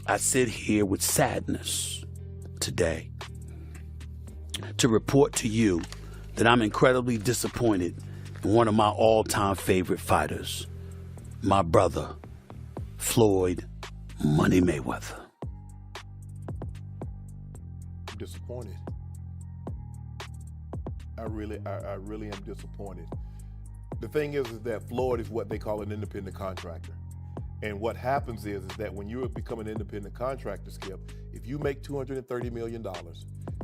I sit here with sadness today to report to you that I'm incredibly disappointed in one of my all-time favorite fighters, my brother, Floyd Money Mayweather. I'm disappointed. I really am disappointed. The thing is that Floyd is what they call an independent contractor. And what happens is that when you become an independent contractor, Skip, if you make $230 million,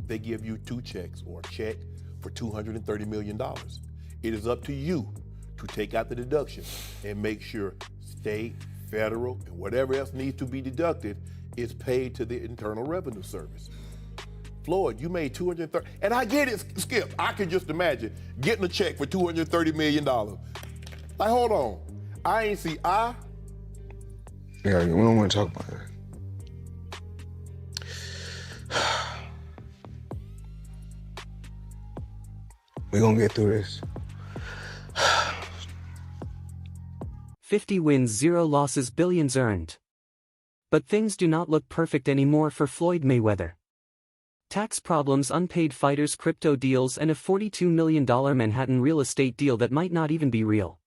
they give you two checks or a check for $230 million. It is up to you to take out the deduction and make sure state, federal, and whatever else needs to be deducted is paid to the Internal Revenue Service. Floyd, you made $230, and I get it, Skip. I can just imagine getting a check for $230 million. Like, hold on. I ain't see Yeah, we don't want to talk about that. We're gonna get through this. 50 wins, 0 losses, billions earned. But things do not look perfect anymore for Floyd Mayweather. Tax problems, unpaid fighters, crypto deals, and a $42 million Manhattan real estate deal that might not even be real.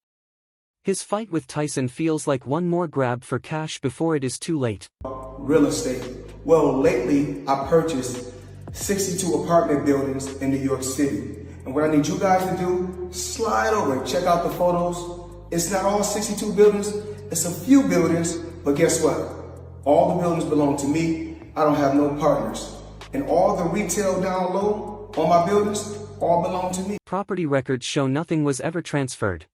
His fight with Tyson feels like one more grab for cash before it is too late. Real estate. Well, lately I purchased 62 apartment buildings in New York City. And what I need you guys to do, slide over and check out the photos. It's not all 62 buildings, it's a few buildings, but guess what? All the buildings belong to me. I don't have no partners. And all the retail down low on my buildings all belong to me. Property records show nothing was ever transferred.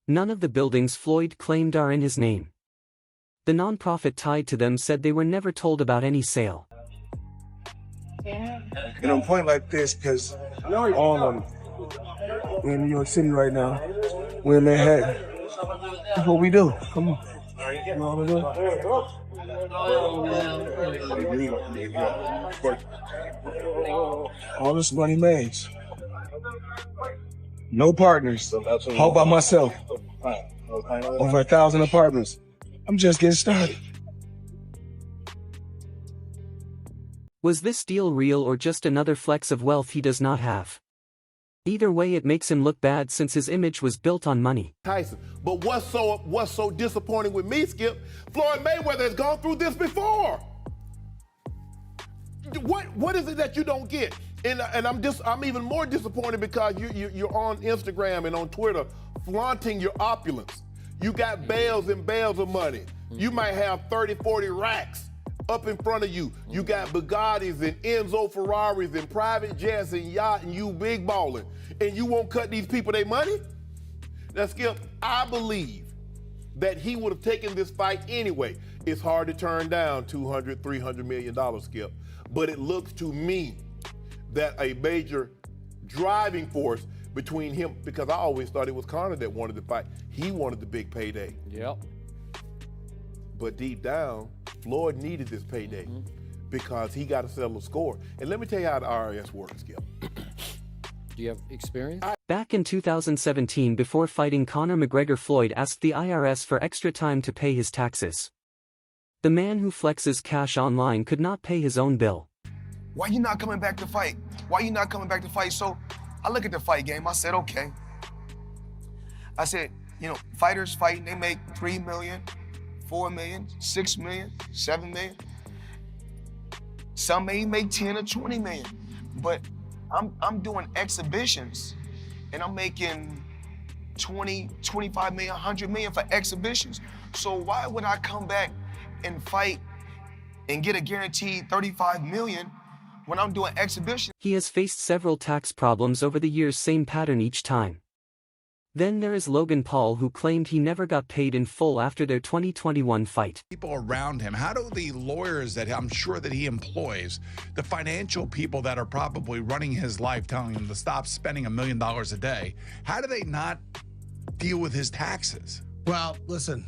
None of the buildings Floyd claimed are in his name. The nonprofit tied to them said they were never told about any sale. And I'm pointing like this because all of them, we're in New York City right now. We're in Manhattan. That's what we do. Come on. You know what I'm doing? All this money made. No partners. All by myself. Over 1,000 apartments. I'm just getting started. Was this deal real or just another flex of wealth he does not have? Either way, it makes him look bad since his image was built on money. Tyson. But what's so disappointing with me, Skip? Floyd Mayweather has gone through this before. What is it that you don't get? And I'm even more disappointed because you're on Instagram and on Twitter flaunting your opulence. You got bales and bales of money. You might have 30, 40 racks up in front of you. You got Bugattis and Enzo Ferraris and private jets and yacht and you big balling. And you won't cut these people their money? Now, Skip, I believe that he would have taken this fight anyway. It's hard to turn down $200, $300 million, Skip. But it looks to me that a major driving force between him, because I always thought it was Conor that wanted the fight. He wanted the big payday. Yep. But deep down, Floyd needed this payday because he got to settle a score. And let me tell you how the IRS works, Skip. Do you have experience? Back in 2017, before fighting Conor McGregor, Floyd asked the IRS for extra time to pay his taxes. The man who flexes cash online could not pay his own bill. Why you not coming back to fight? Why you not coming back to fight? So I look at the fight game, I said, okay. I said, you know, fighters fighting, they make 3 million, 4 million, 6 million, 7 million. Some may make 10 or 20 million. But I'm doing exhibitions and I'm making 20, 25 million, 100 million for exhibitions. So why would I come back and fight and get a guaranteed 35 million when I'm doing exhibitions? He has faced several tax problems over the years, same pattern each time. Then there is Logan Paul, who claimed he never got paid in full after their 2021 fight. People around him, how do the lawyers that I'm sure that he employs, the financial people that are probably running his life, telling him to stop spending $1 million a day, how do they not deal with his taxes? Well, listen,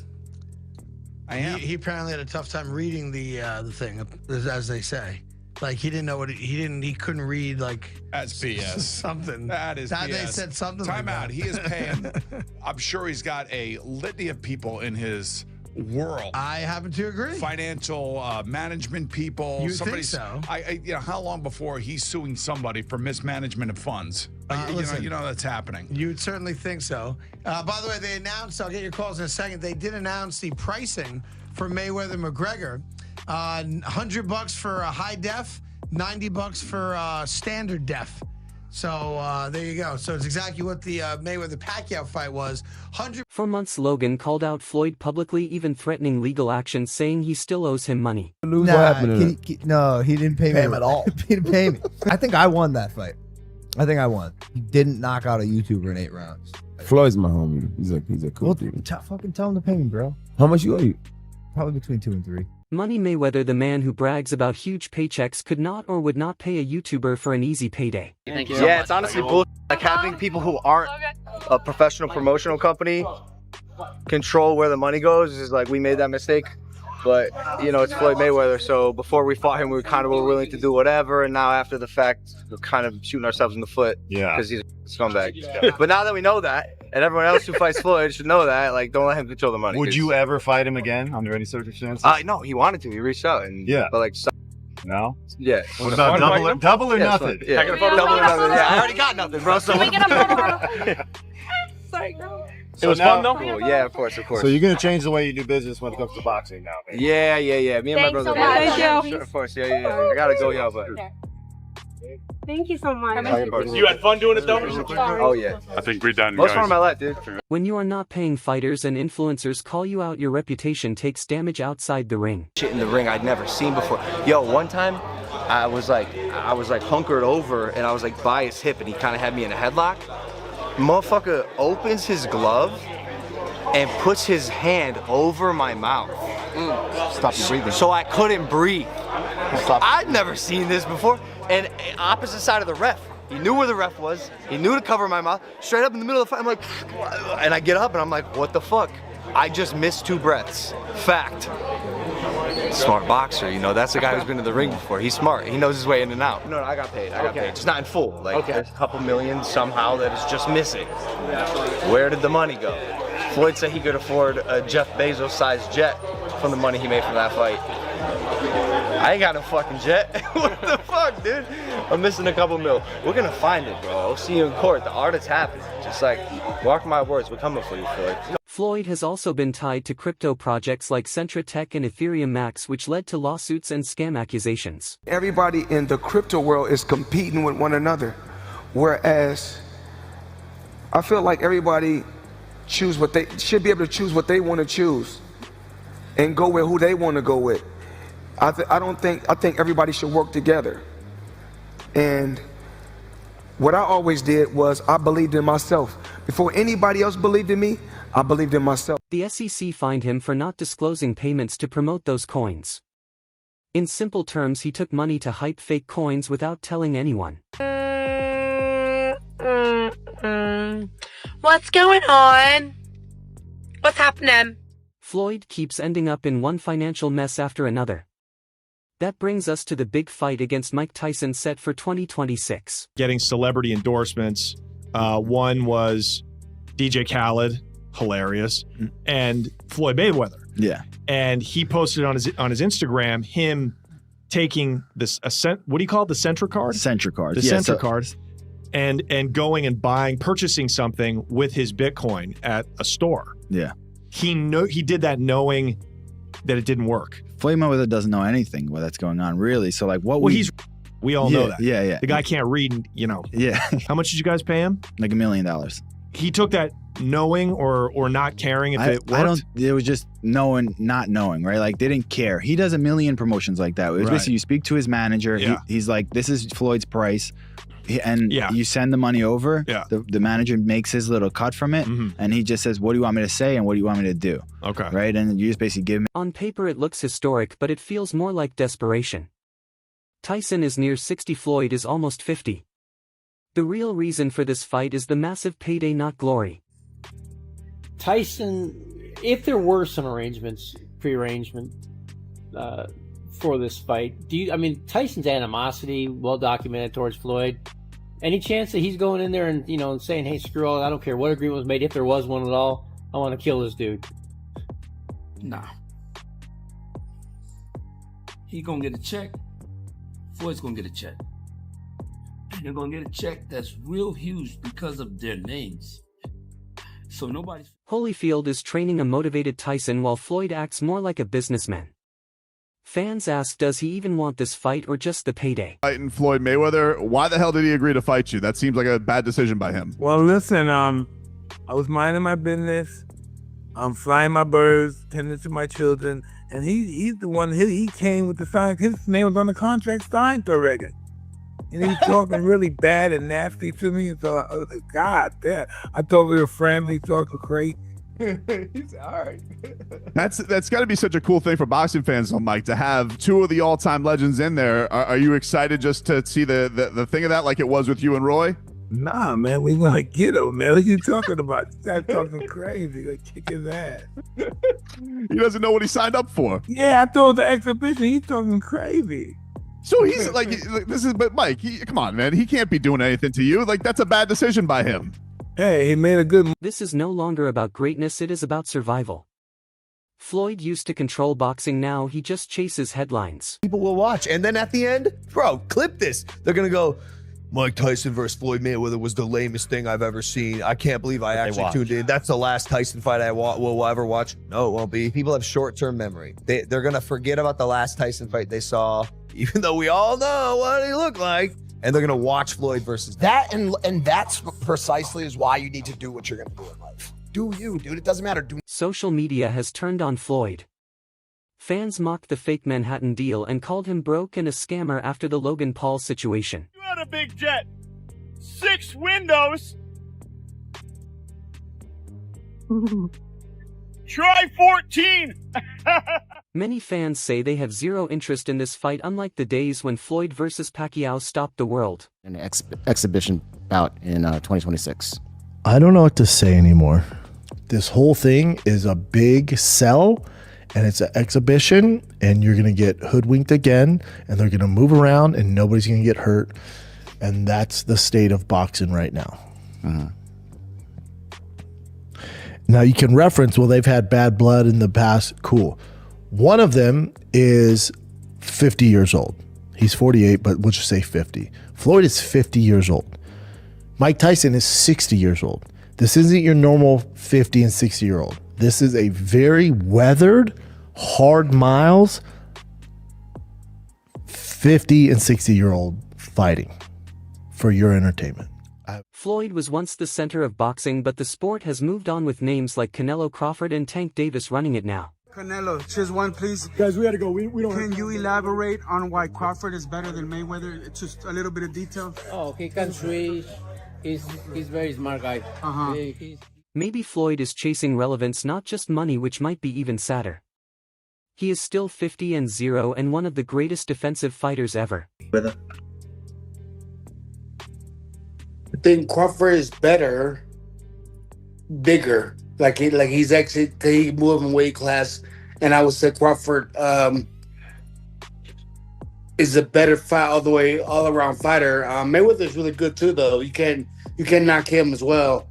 he apparently had a tough time reading the thing, as they say. Like he didn't know what he couldn't read, like that's BS. Something. That is BS. They said something. Time like out. that. He is paying. I'm sure he's got a litany of people in his world. I happen to agree. Financial management people. You think so? How long before he's suing somebody for mismanagement of funds? Listen, you know that's happening. You'd certainly think so. By the way, they announced, I'll get your calls in a second, they did announce the pricing for Mayweather-McGregor. $100 for a high def, $90 for standard def. So there you go. So it's exactly what the Mayweather-Pacquiao fight was. For months, Logan called out Floyd publicly, even threatening legal action, saying he still owes him money. No, he didn't pay me at all. He didn't pay me. I think I won that fight. I think I won. He didn't knock out a YouTuber in 8 rounds. Floyd's my homie. He's a cool dude. Fucking tell him to pay me, bro. How much you owe you? Probably between 2 and 3. Money Mayweather, the man who brags about huge paychecks, could not or would not pay a YouTuber for an easy payday. Thank you. Yeah, it's honestly bullshit. Like having people who aren't a professional promotional company control where the money goes is like, we made that mistake. But, you know, it's Floyd Mayweather, so before we fought him, we kind of were willing to do whatever, and now after the fact, we're kind of shooting ourselves in the foot. Yeah. Because he's a scumbag. But now that we know that, and everyone else who fights Floyd should know that, like, don't let him control the money. Would you ever fight him again under any circumstances? No, he wanted to. He reached out, and but like, no? Yeah. What about double or nothing? Yeah. Double or nothing. Yeah, I already got nothing, bro. So Can we get a photo? Sorry, girl. It was fun though? Cool. Yeah, of course. So you're going to change the way you do business when it comes to boxing now, man? Yeah. Me and my brother. Thank you. Sure, of course. Yeah. I gotta go, y'all, but. Thank you so much. You had fun doing it though? Oh yeah. I think we're done, Most fun of my life, dude. When you are not paying fighters and influencers call you out, your reputation takes damage outside the ring. Shit in the ring I'd never seen before. Yo, one time I was like hunkered over and I was like by his hip and he kind of had me in a headlock. Motherfucker opens his glove and puts his hand over my mouth. Stop your breathing. So I couldn't breathe. I'd never seen this before. And opposite side of the ref. He knew where the ref was. He knew to cover my mouth. Straight up in the middle of the fight, I'm like, and I get up and I'm like, what the fuck? I just missed 2 breaths. Fact. Smart boxer, you know, that's the guy who's been to the ring before. He's smart. He knows his way in and out. No, I got paid. I got paid. Just not in full. Like, there's a couple million somehow that is just missing. Where did the money go? Floyd said he could afford a Jeff Bezos-sized jet from the money he made from that fight. I ain't got no fucking jet. What the fuck, dude? I'm missing a couple mil. We're gonna find it, bro. I'll see you in court. The art is happening. Just like, mark my words, we're coming for you, Floyd. Floyd has also been tied to crypto projects like Centra Tech and Ethereum Max, which led to lawsuits and scam accusations. Everybody in the crypto world is competing with one another, whereas I feel like everybody should be able to choose what they want to choose and go with who they want to go with. I think everybody should work together. And what I always did was I believed in myself. Before anybody else believed in me, I believed in myself. The SEC fined him for not disclosing payments to promote those coins. In simple terms, he took money to hype fake coins without telling anyone. What's going on? What's happening? Floyd keeps ending up in one financial mess after another. That brings us to the big fight against Mike Tyson set for 2026. Getting celebrity endorsements. One was DJ Khaled, hilarious, and Floyd Mayweather. Yeah. And he posted on his Instagram him taking this what do you call it? The Centra card? Centra card. The Centra cards. And going and purchasing something with his Bitcoin at a store. Yeah. He did that knowing that it didn't work. Floyd Mayweather doesn't know anything what that's going on, really. So like, we all know that. Yeah. The guy can't read, you know. Yeah. How much did you guys pay him? Like $1 million. He took that knowing or not caring if it worked? It was just knowing, not knowing, right? Like they didn't care. He does a million promotions like that. It was basically you speak to his manager. Yeah. He's like, this is Floyd's price. And you send the money over. Yeah. The manager makes his little cut from it. Mm-hmm. And he just says, what do you want me to say? And what do you want me to do? Okay. Right. And you just basically give him. On paper, it looks historic, but it feels more like desperation. Tyson is near 60. Floyd is almost 50. The real reason for this fight is the massive payday, not glory. Tyson, if there were some pre-arrangement for this fight, Tyson's animosity, well documented towards Floyd. Any chance that he's going in there and saying, hey, screw all, I don't care what agreement was made, if there was one at all, I want to kill this dude? Nah. He gonna get a check. Floyd's gonna get a check. And they're gonna get a check that's real huge because of their names. So nobody's... Holyfield is training a motivated Tyson while Floyd acts more like a businessman. Fans ask, does he even want this fight or just the payday? Fighting Floyd Mayweather, why the hell did he agree to fight you? That seems like a bad decision by him. Well, listen, I was minding my business. I'm flying my birds, tending to my children, and he's the one, he came with the sign. His name was on the contract signed already. And he's talking really bad and nasty to me. So I was like, God damn. I thought we were friendly, talking crazy. He's all right. That's got to be such a cool thing for boxing fans, though, Mike, to have two of the all-time legends in there. Are you excited just to see the thing of that like it was with you and Roy? Nah, man, we want to get him, man. What are you talking about? You guys talking crazy. Like, kick his ass. He doesn't know what he signed up for. Yeah, I thought the exhibition. He's talking crazy. So he's like, but Mike, come on, man. He can't be doing anything to you. Like, that's a bad decision by him. Hey, he made a good... This is no longer about greatness, it is about survival. Floyd used to control boxing, now he just chases headlines. People will watch, and then at the end, bro, clip this. They're gonna go, Mike Tyson versus Floyd Mayweather was the lamest thing I've ever seen. I can't believe I actually tuned in. That's the last Tyson fight I will ever watch. No, it won't be. People have short-term memory. They're gonna forget about the last Tyson fight they saw, even though we all know what he looked like. And they're gonna watch Floyd versus that, and that's precisely is why you need to do what you're gonna do in life. Do you, dude? It doesn't matter. Social media has turned on Floyd. Fans mocked the fake Manhattan deal and called him broke and a scammer after the Logan Paul situation. You had a big jet, 6 windows. Try 14. Many fans say they have zero interest in this fight, unlike the days when Floyd versus Pacquiao stopped the world. An exhibition bout in 2026. I don't know what to say anymore. This whole thing is a big sell, and it's an exhibition, and you're going to get hoodwinked again, and they're going to move around, and nobody's going to get hurt. And that's the state of boxing right now. Mm-hmm. Now, you can reference, well, they've had bad blood in the past. Cool. One of them is 50 years old. He's 48, but we'll just say 50. Floyd is 50 years old. Mike Tyson is 60 years old. This isn't your normal 50 and 60-year-old. This is a very weathered, hard miles, 50 and 60-year-old fighting for your entertainment. Floyd was once the center of boxing, but the sport has moved on with names like Canelo Crawford and Tank Davis running it now. Canelo, choose one, please. Guys, we gotta go. We don't. Can you elaborate on why Crawford is better than Mayweather? It's just a little bit of detail. Oh, he can switch. He's very smart guy. Maybe Floyd is chasing relevance, not just money, which might be even sadder. He is still 50-0 and one of the greatest defensive fighters ever. I think Crawford is better, bigger. Like he's actually he moved in weight class, and I would say Crawford is a better fight all around fighter. Mayweather is really good too, though. You can knock him as well.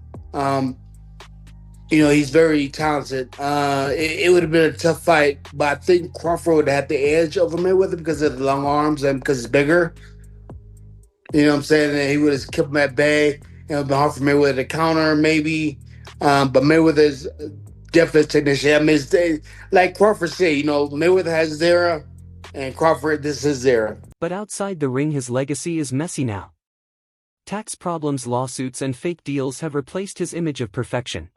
He's very talented. It would have been a tough fight, but I think Crawford would have the edge over Mayweather because of the long arms and because he's bigger. You know what I'm saying? And he would have kept him at bay. It would have been hard for Mayweather to counter, maybe. But Mayweather's definitely a technician. I mean, it's, like Crawford said, Mayweather has his era, and Crawford, this is his era. But outside the ring, his legacy is messy now. Tax problems, lawsuits, and fake deals have replaced his image of perfection.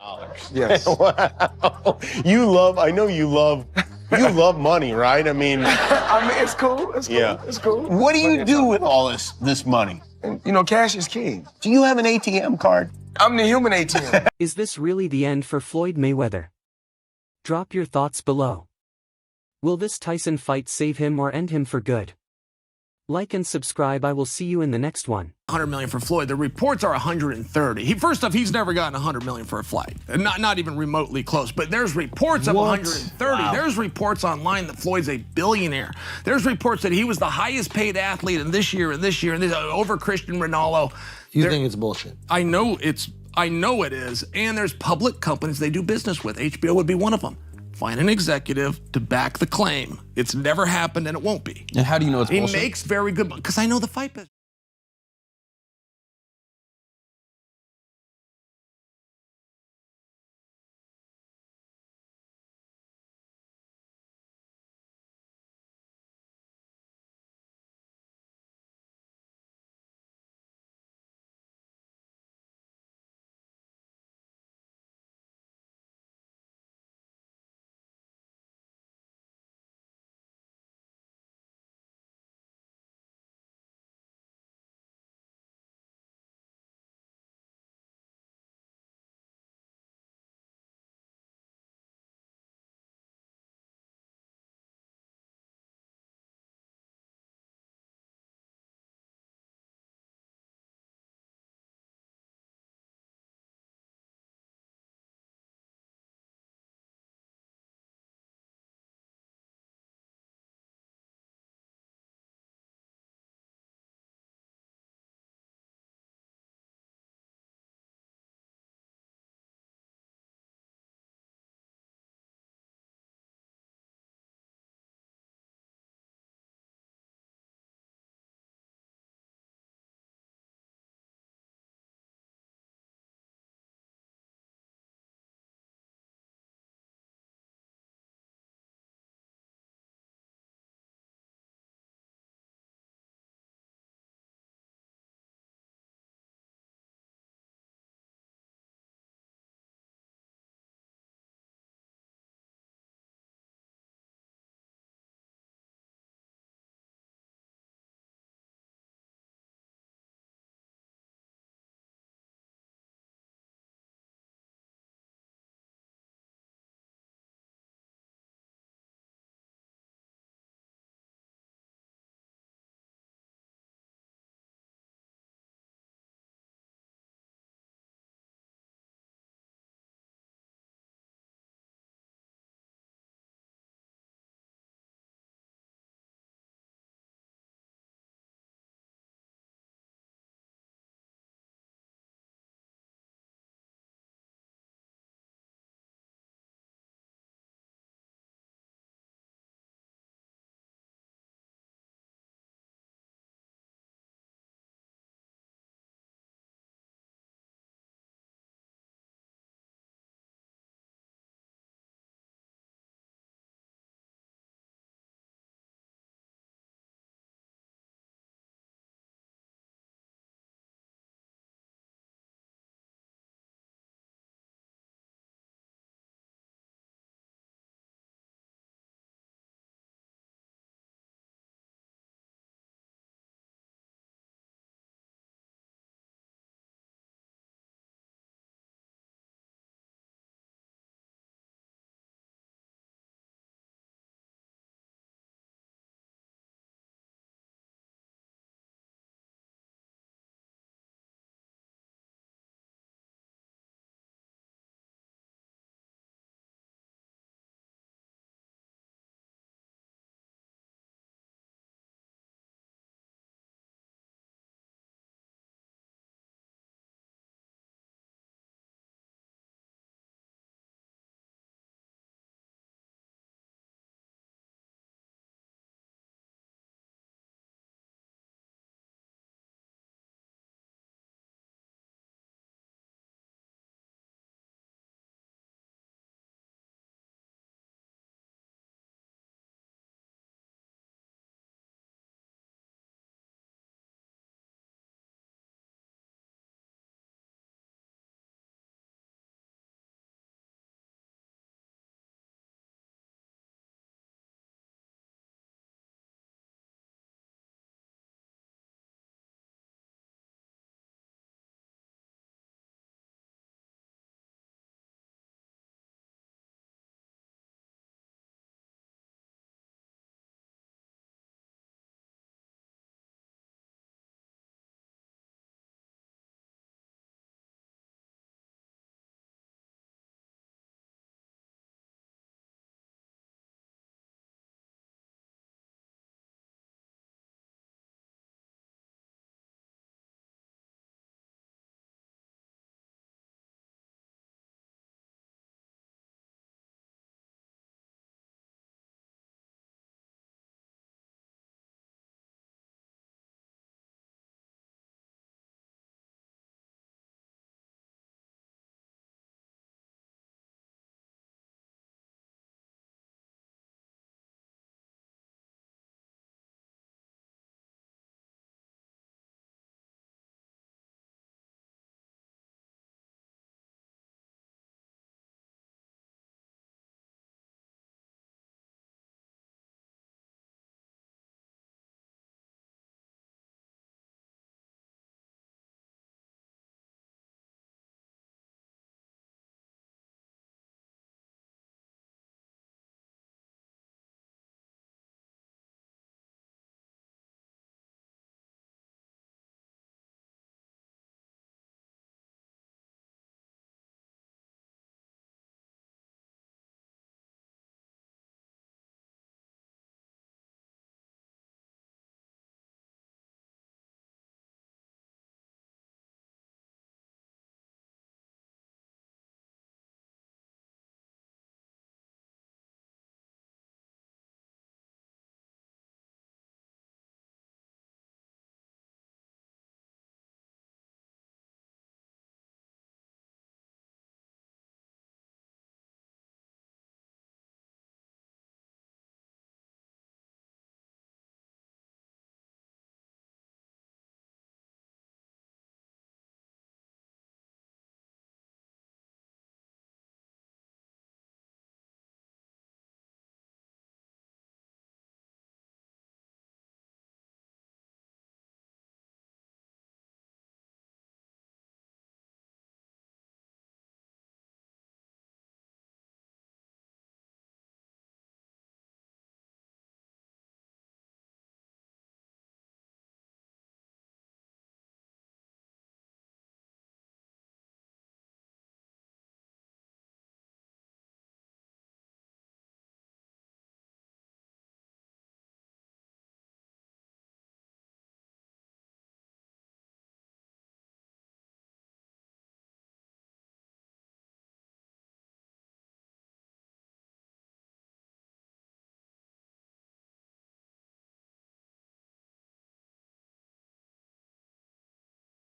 Yes. Wow. I know you love money, right? I mean, it's cool. It's cool. Yeah. It's cool. What do you do with all this money? Cash is king. Do you have an ATM card? I'm the human ATM. Is this really the end for Floyd Mayweather? Drop your thoughts below. Will this Tyson fight save him or end him for good? Like and subscribe. I will see you in the next one. 100 million for Floyd. The reports are 130. First off, he's never gotten 100 million for a fight. Not even remotely close. But there's reports of 130. Wow. There's reports online that Floyd's a billionaire. There's reports that he was the highest paid athlete in this year over Cristiano Ronaldo. You think it's bullshit? I know it is. And there's public companies they do business with. HBO would be one of them. find an executive to back the claim. It's never happened and it won't be. And how do you know it's He bullshit? makes very good, because I know the fight business.